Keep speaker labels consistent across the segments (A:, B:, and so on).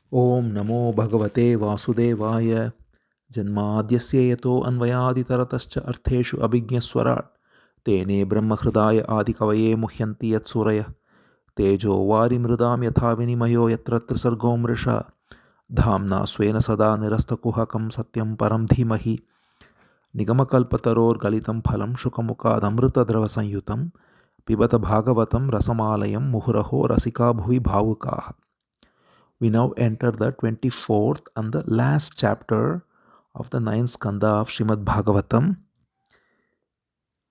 A: Om Namo Bhagavate Vasudevaya Janmadhyasya yato अन्वयादितरतश्च अर्थेषु अभिज्ञस्वराट् तेने ब्रह्महृदाय आदिकवये मुह्यन्ति यत्सूरयः तेजो वारिमृदां यथा विनिमयो यत्र त्रिसर्गो मृषा धाम्ना स्वेन सदा निरस्तकुहकं सत्यं परं धीमहि निगमकल्पतरोर्गलितं फलं शुकमुखादमृतद्रवसंयुतं पिबत भागवतं रसमालयं मुहुरहो रसिका भुवि भावुकाः. We now enter the 24th and the last chapter of the 9th Skandha of Srimad Bhagavatam.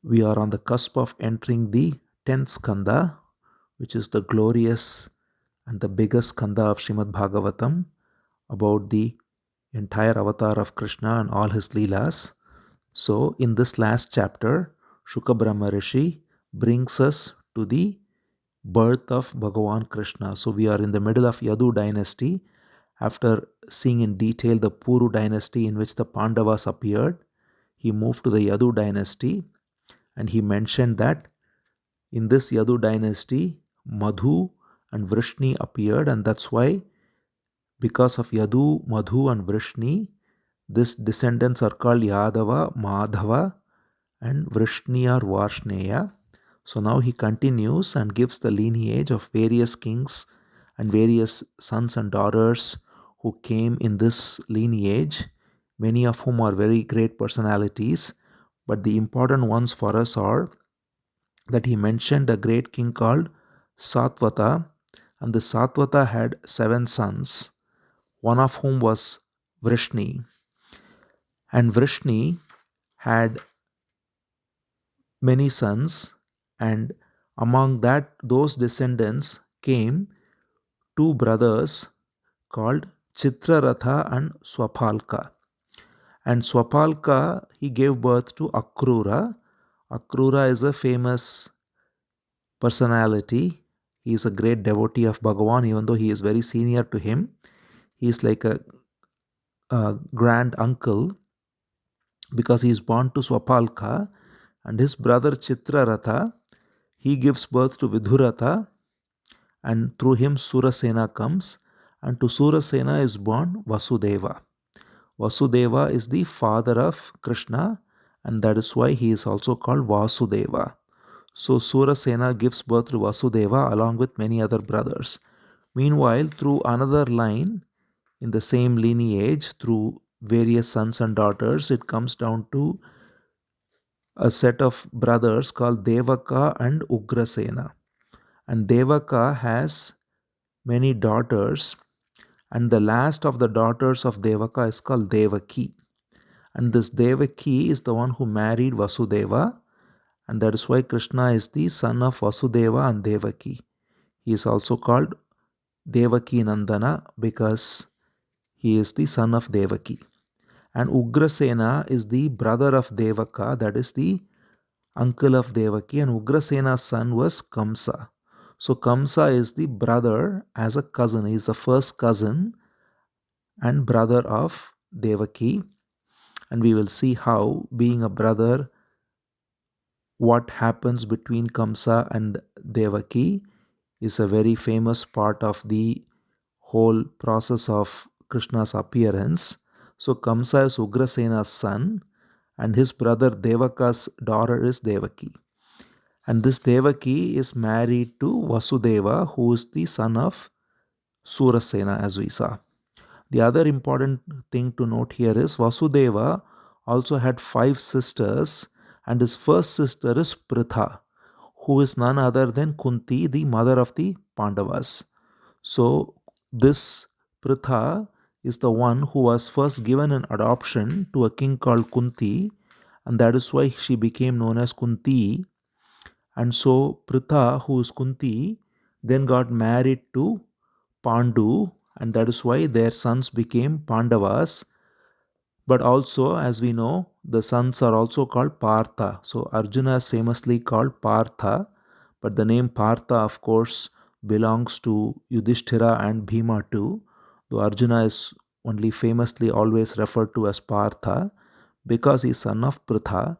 A: We are on the cusp of entering the 10th Skandha, which is the glorious and the biggest Skandha of Srimad Bhagavatam, about the entire avatar of Krishna and all his leelas. So, in this last chapter, Shuka Brahma Rishi brings us to the birth of Bhagavan Krishna. So, we are in the middle of Yadu dynasty. After seeing in detail the Puru dynasty in which the Pandavas appeared, he moved to the Yadu dynasty and he mentioned that in this Yadu dynasty, Madhu and Vrishni appeared, and that's why, because of Yadu, Madhu, and Vrishni, these descendants are called Yadava, Madhava, and Vrishni or Varshneya. So now he continues and gives the lineage of various kings and various sons and daughters who came in this lineage, many of whom are very great personalities. But the important ones for us are that he mentioned a great king called Satvata, and the Satvata had 7 sons, one of whom was Vrishni. And Vrishni had many sons, and among those descendants came 2 brothers called Chitraratha and Swapalka. And Swapalka, he gave birth to Akrura. Akrura is a famous personality. He is a great devotee of Bhagavan, even though he is very senior to him. He is like a grand uncle because he is born to Swapalka, and his brother Chitraratha, he gives birth to Vidhuratha, and through him Surasena comes, and to Surasena is born Vasudeva. Vasudeva is the father of Krishna, and that is why he is also called Vasudeva. So Surasena gives birth to Vasudeva along with many other brothers. Meanwhile, through another line in the same lineage, through various sons and daughters, it comes down to a set of brothers called Devaka and Ugrasena. And Devaka has many daughters, and the last of the daughters of Devaka is called Devaki. And this Devaki is the one who married Vasudeva, and that is why Krishna is the son of Vasudeva and Devaki. He is also called Devaki Nandana because he is the son of Devaki. And Ugrasena is the brother of Devaka, that is the uncle of Devaki, and Ugrasena's son was Kamsa. So Kamsa is the brother as a cousin. He is the first cousin and brother of Devaki. And we will see how, being a brother, what happens between Kamsa and Devaki is a very famous part of the whole process of Krishna's appearance. So Kamsa is Ugrasena's son, and his brother Devaka's daughter is Devaki. And this Devaki is married to Vasudeva, who is the son of Surasena, as we saw. The other important thing to note here is Vasudeva also had 5 sisters, and his first sister is Pritha, who is none other than Kunti, the mother of the Pandavas. So, this Pritha is the one who was first given an adoption to a king called Kunti, and that is why she became known as Kunti. And so, Pritha, who is Kunti, then got married to Pandu, and that is why their sons became Pandavas. But also, as we know, the sons are also called Partha. So Arjuna is famously called Partha, but the name Partha, of course, belongs to Yudhishthira and Bhima too, though Arjuna is only famously always referred to as Partha because he is son of Pritha,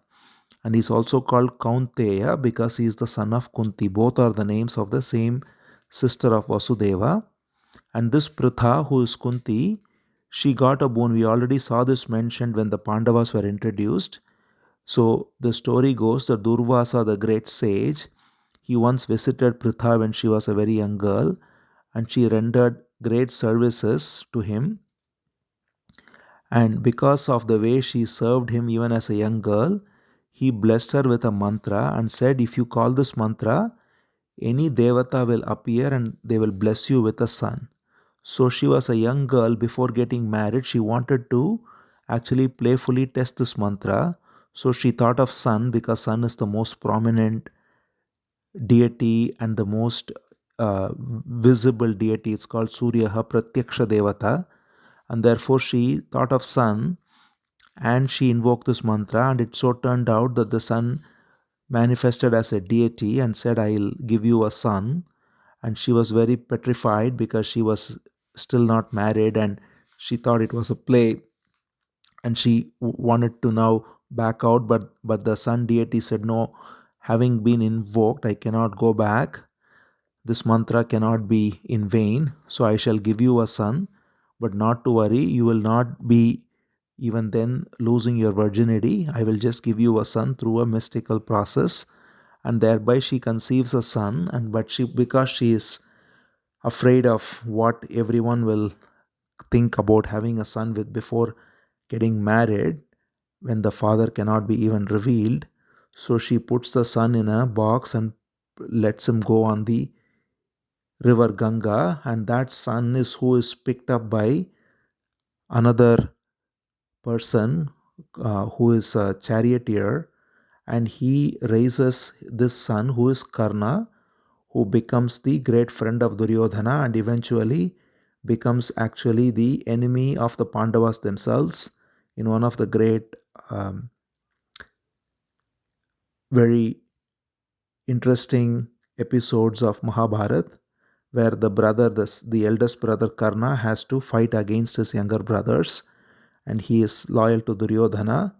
A: and he is also called Kaunteya because he is the son of Kunti. Both are the names of the same sister of Vasudeva. And this Pritha, who is Kunti, she got a boon. We already saw this mentioned when the Pandavas were introduced. So the story goes that Durvasa, the great sage, he once visited Pritha when she was a very young girl, and she rendered great services to him. And because of the way she served him even as a young girl, he blessed her with a mantra and said, if you call this mantra, any devata will appear and they will bless you with a son. So she was a young girl before getting married. She wanted to actually playfully test this mantra. So she thought of sun because sun is the most prominent deity and the most visible deity. It's called Suryaha Pratyaksha Devata. And therefore she thought of sun and she invoked this mantra, and it so turned out that the sun manifested as a deity and said, I'll give you a son. And she was very petrified because she was still not married and she thought it was a play, and she wanted to now back out, but the sun deity said, no, having been invoked, I cannot go back. This mantra cannot be in vain, so I shall give you a son, but not to worry, you will not be even then losing your virginity. I will just give you a son through a mystical process. And thereby she conceives a son, and but she, because she is afraid of what everyone will think about having a son with before getting married, when the father cannot be even revealed, so she puts the son in a box and lets him go on the river Ganga, and that son is who is picked up by another person who is a charioteer, and he raises this son who is Karna, who becomes the great friend of Duryodhana and eventually becomes actually the enemy of the Pandavas themselves in one of the great, very interesting episodes of Mahabharata, where the brother, the eldest brother Karna, has to fight against his younger brothers, and he is loyal to Duryodhana.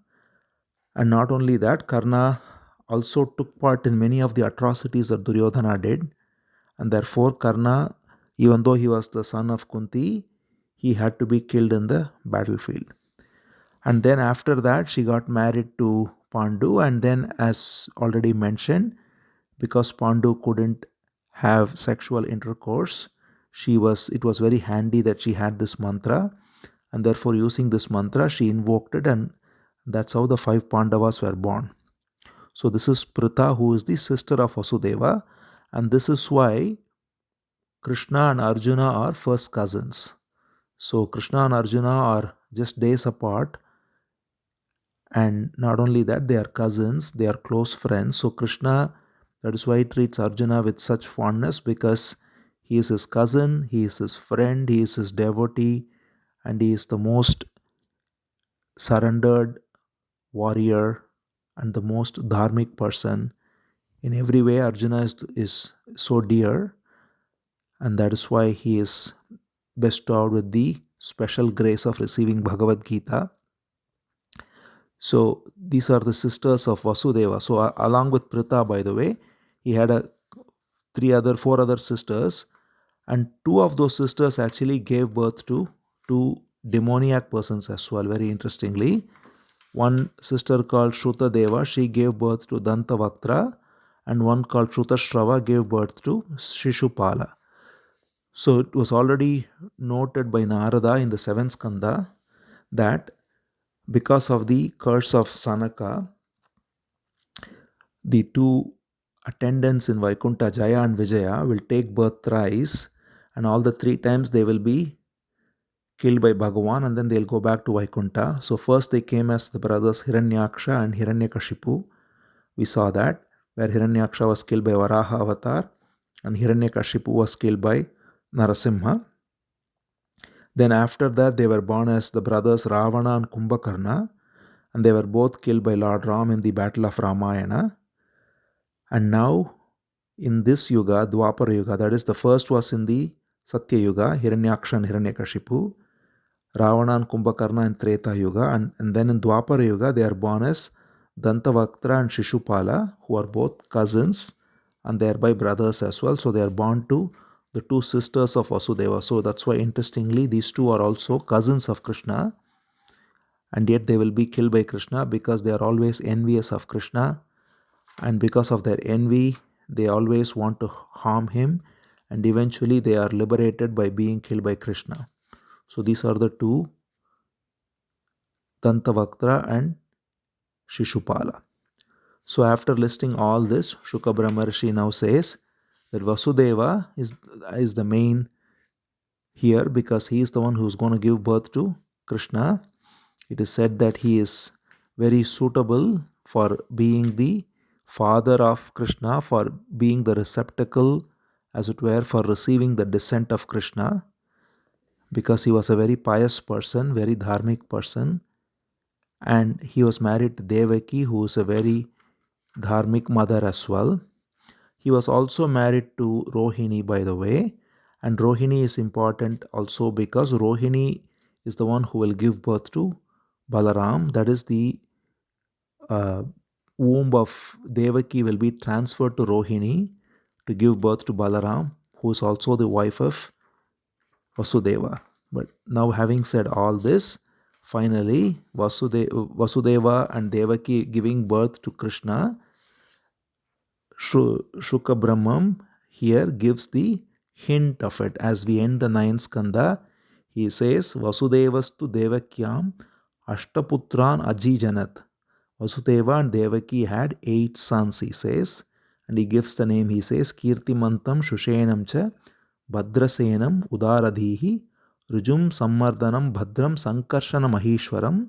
A: And not only that, Karna also took part in many of the atrocities that Duryodhana did, and therefore Karna, even though he was the son of Kunti, he had to be killed in the battlefield. And then after that, she got married to Pandu, and then, as already mentioned, because Pandu couldn't have sexual intercourse, it was very handy that she had this mantra, and therefore using this mantra she invoked it, and that's how the 5 Pandavas were born. So this is Pritha, who is the sister of Vasudeva, and this is why Krishna and Arjuna are first cousins. So Krishna and Arjuna are just days apart, and not only that, they are cousins, they are close friends. So Krishna, that is why he treats Arjuna with such fondness, because he is his cousin, he is his friend, he is his devotee, and he is the most surrendered warrior and the most dharmic person. In every way, Arjuna is so dear, and that is why he is bestowed with the special grace of receiving Bhagavad Gita. So these are the sisters of Vasudeva. So along with Pritha, by the way, he had four other sisters, and two of those sisters actually gave birth to two demoniac persons as well. Very interestingly, one sister called Deva, she gave birth to Dantavaktra, and one called Shrutashrava gave birth to Shishupala. So it was already noted by Narada in the 7th Skandha that because of the curse of Sanaka, the two attendants in Vaikuntha, Jaya and Vijaya, will take birth thrice, and all the 3 times they will be killed by Bhagavan, and then they'll go back to Vaikuntha. So first they came as the brothers Hiranyaksha and Hiranyakashipu. We saw that, where Hiranyaksha was killed by Varaha avatar and Hiranyakashipu was killed by Narasimha. Then after that they were born as the brothers Ravana and Kumbhakarna, and they were both killed by Lord Ram in the battle of Ramayana. And now in this Yuga, Dwapara Yuga, that is, the first was in the Satya Yuga, Hiranyaksha and Hiranyakashipu, Ravana and Kumbhakarna in Treta Yuga, and then in Dwapara Yuga they are born as Dantavaktra and Shishupala, who are both cousins and thereby brothers as well. So they are born to the two sisters of Vasudeva. So that's why, interestingly, these two are also cousins of Krishna, and yet they will be killed by Krishna because they are always envious of Krishna, and because of their envy, they always want to harm him, and eventually they are liberated by being killed by Krishna. So these are the two, Dantavaktra and Shishupala. So after listing all this, Shuka Brahmarshi now says that Vasudeva is the main here because he is the one who is going to give birth to Krishna. It is said that he is very suitable for being the father of Krishna, for being the receptacle, as it were, for receiving the descent of Krishna, because he was a very pious person, very dharmic person, and he was married to Devaki, who is a very dharmic mother as well. He was also married to Rohini, by the way, and Rohini is important also because Rohini is the one who will give birth to Balaram. That is, the womb of Devaki will be transferred to Rohini to give birth to Balaram, who is also the wife of Vasudeva. But now, having said all this, finally Vasudeva and Devaki giving birth to Krishna, Shuka Brahmam here gives the hint of it. As we end the 9th Skandha, he says, Vasudevastu Devakyam Ashtaputran Ajijanat. Vasudeva and Devaki had 8 sons, he says, and he gives the name, he says, Kirtimantam Shushenam Cha Bhadrasenam Udaradhihi Rujum Sammardhanam Bhadram Sankarsana Mahishwaram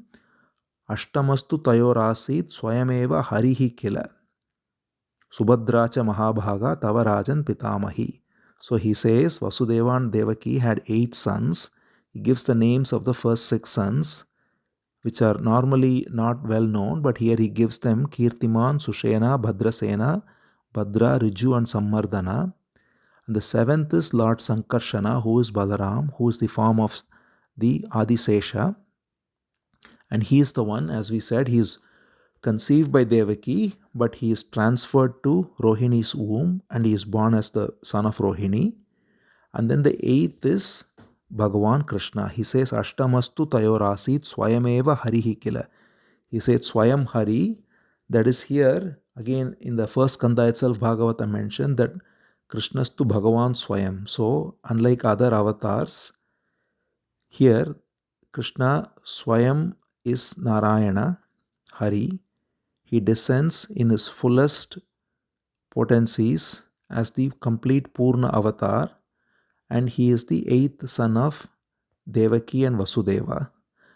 A: Ashtamastu Tayorasit Swayameva Harihi Kila Subhadracha Mahabhaga Tavarajan Pitamahi. So he says Vasudeva and Devaki had 8 sons. He gives the names of the first 6 sons, which are normally not well known, but here he gives them Kirtiman, Sushena, Bhadrasena, Bhadra, Riju and Sammardhana. And the 7th is Lord Sankarshana, who is Balaram, who is the form of the Adisesha. And he is the one, as we said, he is conceived by Devaki, but he is transferred to Rohini's womb and he is born as the son of Rohini. And then the 8th is Bhagavan Krishna. He says, Ashtamastu Tayorasit Swayameva Harihi Kila. He said Swayam Hari. That is here, again in the first Skandha itself, Bhagavata mentioned that Krishnastu Bhagavan Swayam. So, unlike other avatars, here Krishna Swayam is Narayana, Hari. He descends in his fullest potencies as the complete Purna avatar, and he is the 8th son of Devaki and Vasudeva.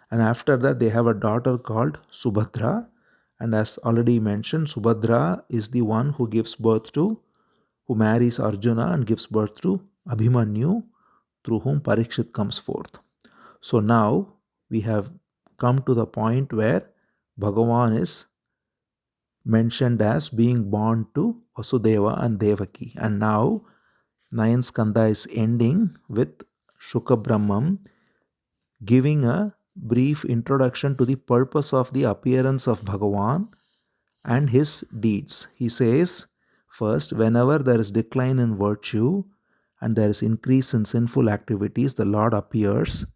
A: And after that, they have a daughter called Subhadra. And as already mentioned, Subhadra is the one who gives birth to, who marries Arjuna and gives birth to Abhimanyu, through whom Parikshit comes forth. So now we have come to the point where Bhagavan is mentioned as being born to Vasudeva and Devaki. And now 9th Skandha is ending with Shuka Brahmam giving a brief introduction to the purpose of the appearance of Bhagavan and his deeds. He says, first, whenever there is decline in virtue and there is increase in sinful activities, the Lord appears.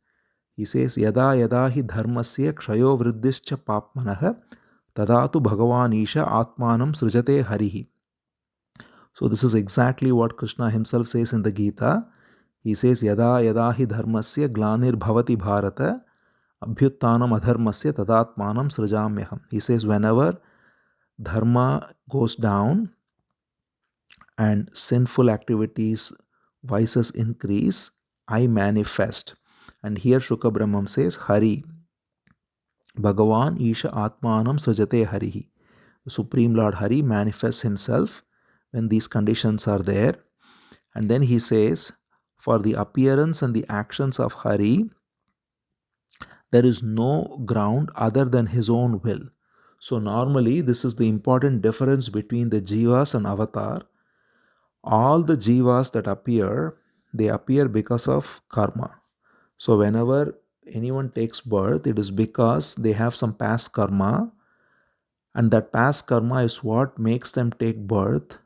A: He says, Yada yada hi dharmasya kshayo vriddhischa papmanaha tadatu Bhagavan Isha Atmanam Srijate Harihi. So this is exactly what Krishna himself says in the Gita. He says, Yada yada hi dharmasya glanir bhavati bharata abhyuttanam adharmasya tadatmanam srijamyaham. He says, whenever dharma goes down and sinful activities, vices increase, I manifest. And here Shuka Brahmam says, Hari, Bhagavan Isha Atmanam Srijate Harihi. The Supreme Lord Hari manifests himself when these conditions are there. And then he says, for the appearance and the actions of Hari, there is no ground other than his own will. So normally, this is the important difference between the jivas and avatar. All the jivas that appear, they appear because of karma. So whenever anyone takes birth, it is because they have some past karma, and that past karma is what makes them take birth,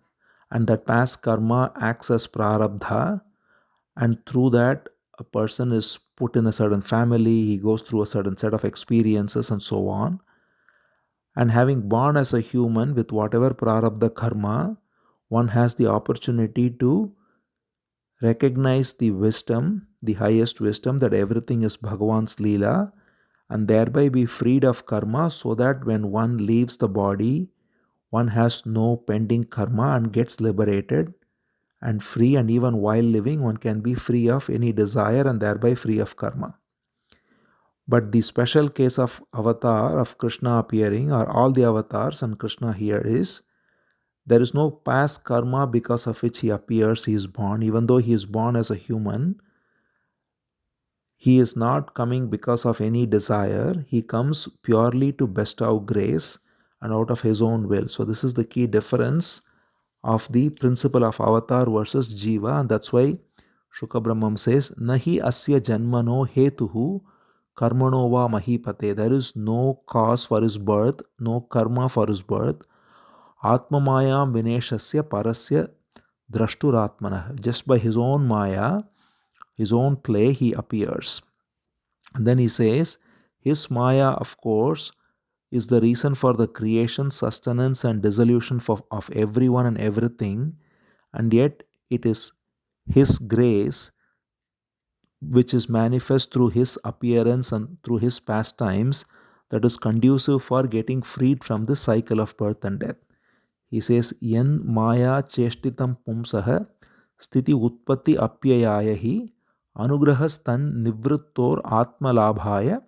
A: and that past karma acts as prarabdha, and through that a person is put in a certain family, he goes through a certain set of experiences and so on. And having born as a human with whatever prarabdha karma, one has the opportunity to recognize the wisdom, the highest wisdom, that everything is Bhagavan's leela, and thereby be freed of karma, so that when one leaves the body, one has no pending karma and gets liberated and free, and even while living one can be free of any desire and thereby free of karma. But the special case of avatar of Krishna appearing, or all the avatars and Krishna here, is there is no past karma because of which he appears, he is born. Even though he is born as a human, he is not coming because of any desire. He comes purely to bestow grace and out of his own will. So this is the key difference of the principle of avatar versus jiva, and that's why Shuka Brahmam says, Nahi asya janmano hetuhu karmano va mahipate. There is no cause for his birth, no karma for his birth. Atmamayam vineshasya parasya drashturatmanah. Just by his own maya, his own play, he appears. And then he says, his maya, of course, is the reason for the creation, sustenance, and dissolution of everyone and everything, and yet it is his grace which is manifest through his appearance and through his pastimes that is conducive for getting freed from this cycle of birth and death. He says, Yen maya cheshtitam pumsaha sthiti utpatti apyayahi anugrahas tan nivrittor atmalabhaya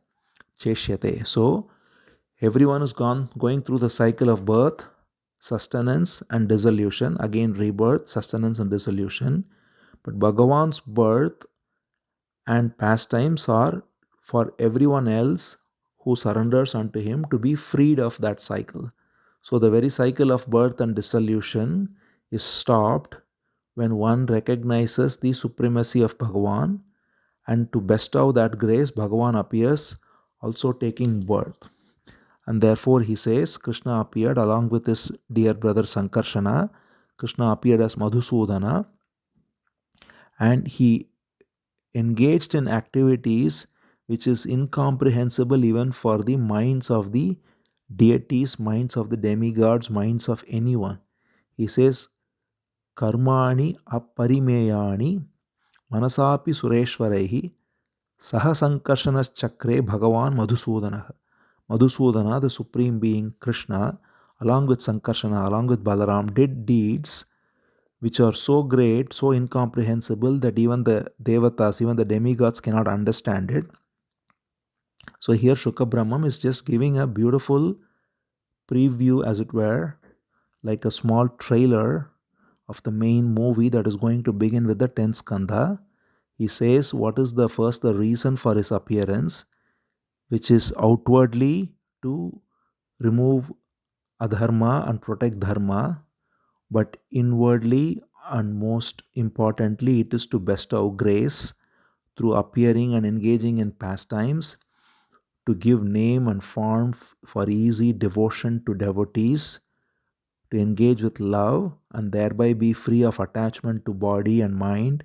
A: cheshyate. So, everyone is going through the cycle of birth, sustenance, and dissolution. Again, rebirth, sustenance, and dissolution. But Bhagavan's birth and pastimes are for everyone else who surrenders unto him to be freed of that cycle. So, the very cycle of birth and dissolution is stopped when one recognizes the supremacy of Bhagavan, and to bestow that grace, Bhagavan appears also taking birth. And therefore he says Krishna appeared along with his dear brother Sankarshana. Krishna appeared as Madhusudana, and he engaged in activities which is incomprehensible even for the minds of the deities, minds of the demigods, minds of anyone. He says, Karmani aparimeyani manasapi sureshwarehi saha sankarshanas chakre bhagavan Madhusudana. Madhusudana, the supreme being Krishna, along with Sankarshana, along with Balaram, did deeds which are so great, so incomprehensible that even the devatas, even the demigods cannot understand it. So here Shuka Brahmam is just giving a beautiful preview, as it were, like a small trailer of the main movie that is going to begin with the 10th Skandha. He says what is the reason for his appearance, which is outwardly to remove adharma and protect dharma, but inwardly and most importantly, it is to bestow grace through appearing and engaging in pastimes, to give name and form for easy devotion to devotees, to engage with love and thereby be free of attachment to body and mind,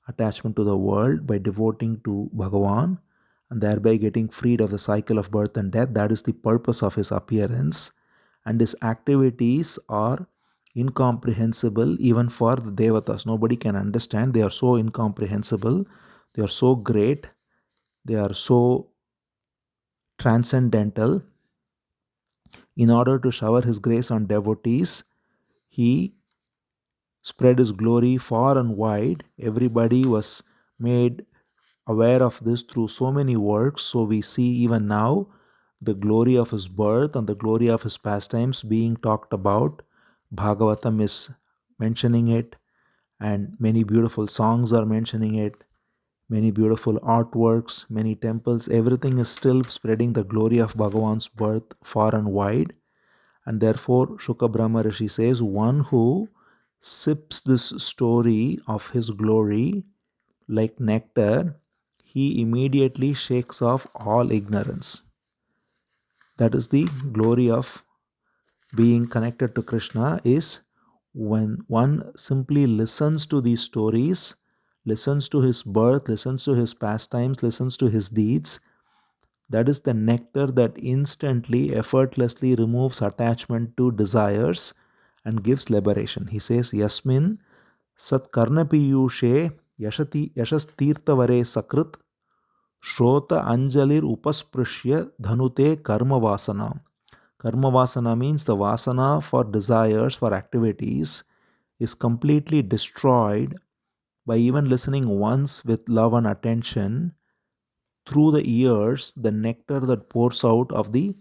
A: attachment to the world by devoting to Bhagavan, and thereby getting freed of the cycle of birth and death. That is the purpose of his appearance. And his activities are incomprehensible even for the devatas. Nobody can understand. They are so incomprehensible. They are so great. They are so transcendental. In order to shower his grace on devotees, he spread his glory far and wide. Everybody was made aware of this through so many works. So we see even now the glory of his birth and the glory of his pastimes being talked about. Bhagavatam is mentioning it, and many beautiful songs are mentioning it, many beautiful artworks, many temples. Everything is still spreading the glory of Bhagavan's birth far and wide. And therefore, Shuka Brahma Rishi says, one who sips this story of his glory like nectar, he immediately shakes off all ignorance. That is the glory of being connected to Krishna, is when one simply listens to these stories listens to his birth, listens to his pastimes, listens to his deeds, that is the nectar that instantly, effortlessly removes attachment to desires and gives liberation. He says, Yasmin Sat Karnapiyushe Yashastirtavare Sakrit Shrota Anjalir Upasprishya Dhanute Karma Vasana. Karma Vasana means the Vasana for desires, for activities, is completely destroyed by even listening once with love and attention through the ears, the nectar that pours out of the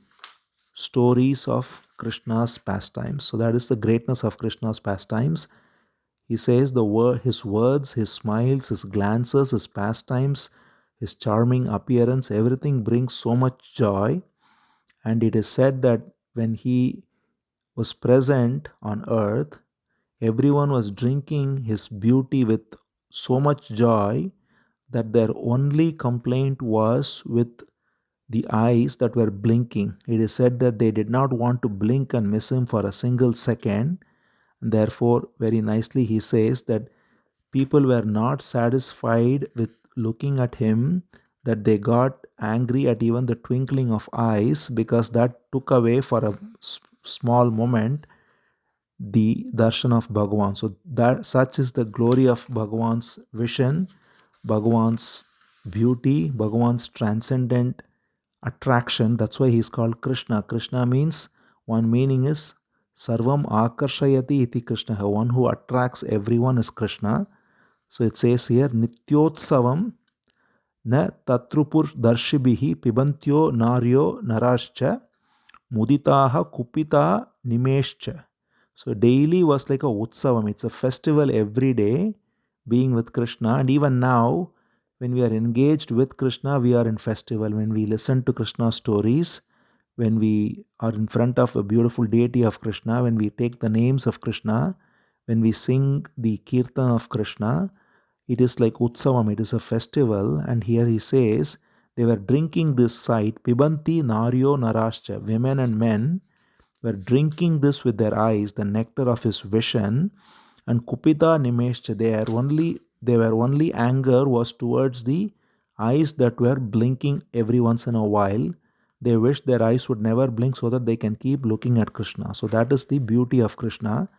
A: stories of Krishna's pastimes. So that is the greatness of Krishna's pastimes. He says his words, his smiles, his glances, his pastimes, his charming appearance, everything brings so much joy. And it is said that when he was present on earth, everyone was drinking his beauty with so much joy that their only complaint was with the eyes that were blinking. It is said that they did not want to blink and miss him for a single second. And therefore, very nicely, he says that people were not satisfied with looking at him, that they got angry at even the twinkling of eyes, because that took away for a small moment the darshan of Bhagavan. So that such is the glory of Bhagavan's vision, Bhagavan's beauty, Bhagavan's transcendent attraction. That's why he's called Krishna. Krishna means, one meaning is Sarvam Akarshayati iti Krishna. One who attracts everyone is Krishna. So it says here, Nityotsavam na tatrupur darshibihi pibantyo naryo narascha muditaha kupita nimeshcha. So daily was like a utsavam. It's a festival every day, being with Krishna. And even now, when we are engaged with Krishna, we are in festival. When we listen to Krishna's stories, when we are in front of a beautiful deity of Krishna, when we take the names of Krishna, when we sing the kirtan of Krishna, it is like utsavam, it is a festival. And here he says, they were drinking this sight, pibanti naryo narascha, women and men were drinking this with their eyes, the nectar of his vision, and kupita nimeshcha, their only anger was towards the eyes that were blinking every once in a while. They wish their eyes would never blink so that they can keep looking at Krishna. So that is the beauty of Krishna.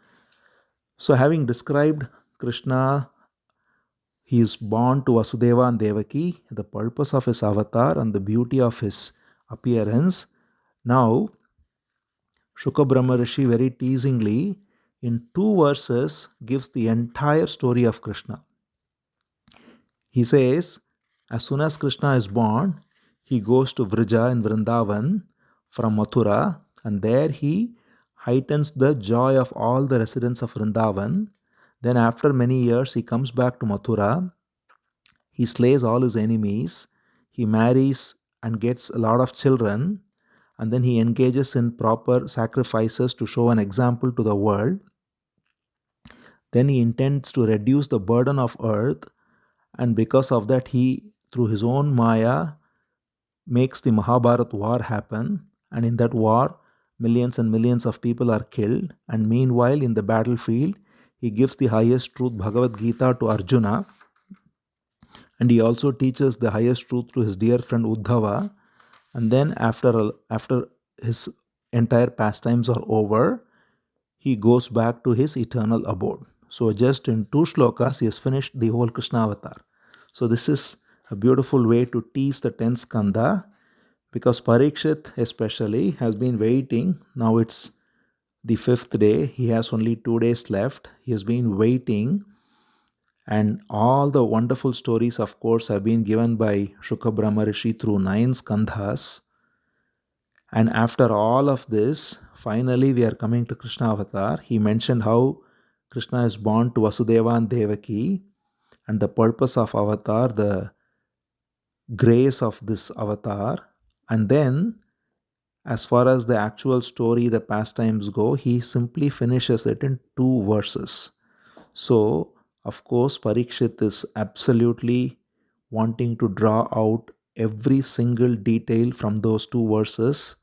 A: So having described Krishna, he is born to Vasudeva and Devaki, the purpose of his avatar and the beauty of his appearance. Now, Shuka Brahma Rishi very teasingly, in 2 verses, gives the entire story of Krishna. He says, as soon as Krishna is born, he goes to Vrija in Vrindavan from Mathura, and there he heightens the joy of all the residents of Vrindavan. Then after many years, he comes back to Mathura. He slays all his enemies. He marries and gets a lot of children. And then he engages in proper sacrifices to show an example to the world. Then he intends to reduce the burden of earth, and because of that, he, through his own Maya, makes the Mahabharat war happen. And in that war, millions and millions of people are killed. And meanwhile, in the battlefield, he gives the highest truth, Bhagavad Gita, to Arjuna. And he also teaches the highest truth to his dear friend Uddhava. And then after his entire pastimes are over, he goes back to his eternal abode. So just in 2 shlokas, he has finished the whole Krishna avatar. So this is a beautiful way to tease the 10th Skandha, because Parikshit especially has been waiting. Now it's the 5th day. He has only 2 days left. He has been waiting. And all the wonderful stories, of course, have been given by Shuka Brahma Rishi through 9 skandhas. And after all of this, finally we are coming to Krishna avatar. He mentioned how Krishna is born to Vasudeva and Devaki, and the purpose of avatar, the grace of this avatar. And then, as far as the actual story, the pastimes go, he simply finishes it in 2 verses. So, of course, Parikshit is absolutely wanting to draw out every single detail from those 2 verses,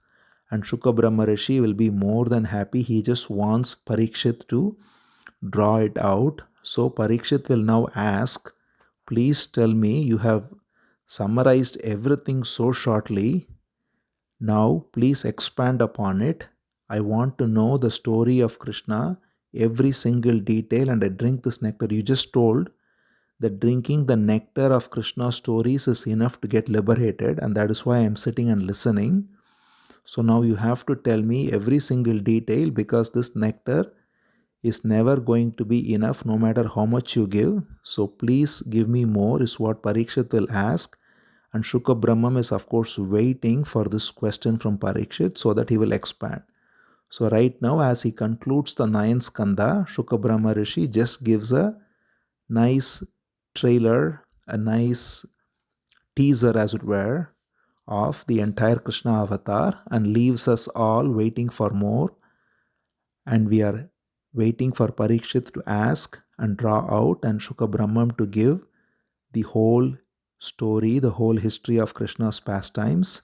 A: and Shuka Brahma Rishi will be more than happy. He just wants Parikshit to draw it out. So Parikshit will now ask Please tell me, you have summarized everything so shortly. Now, please expand upon it. I want to know the story of Krishna, every single detail, and I drink this nectar. You just told that drinking the nectar of Krishna's stories is enough to get liberated, and that is why I am sitting and listening. So now you have to tell me every single detail, because this nectar is never going to be enough no matter how much you give. So please give me more, is what Parikshit will ask. And Shuka Brahmam is, of course, waiting for this question from Parikshit so that he will expand. So right now, as he concludes the 9th Skandha, Shuka Brahma Rishi just gives a nice trailer, a nice teaser, as it were, of the entire Krishna avatar, and leaves us all waiting for more. And we are waiting for Parikshit to ask and draw out, and Shuka Brahmam to give the whole story, the whole history of Krishna's pastimes.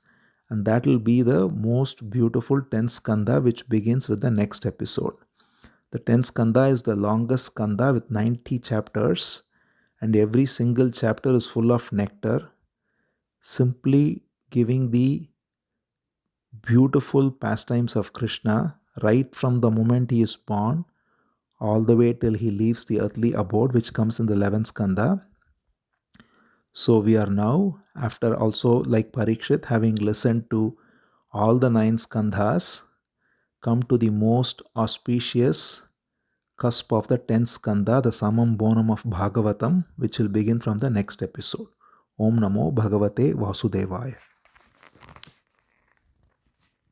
A: And that will be the most beautiful 10th skandha, which begins with the next episode. The 10th skandha is the longest skandha with 90 chapters, and every single chapter is full of nectar, simply giving the beautiful pastimes of Krishna right from the moment he is born all the way till he leaves the earthly abode, which comes in the 11th skandha. So we are now, after also like Parikshit, having listened to all the 9 skandhas, come to the most auspicious cusp of the 10th skandha, the Samam Bonam of Bhagavatam, which will begin from the next episode. Om Namo Bhagavate Vasudevaya.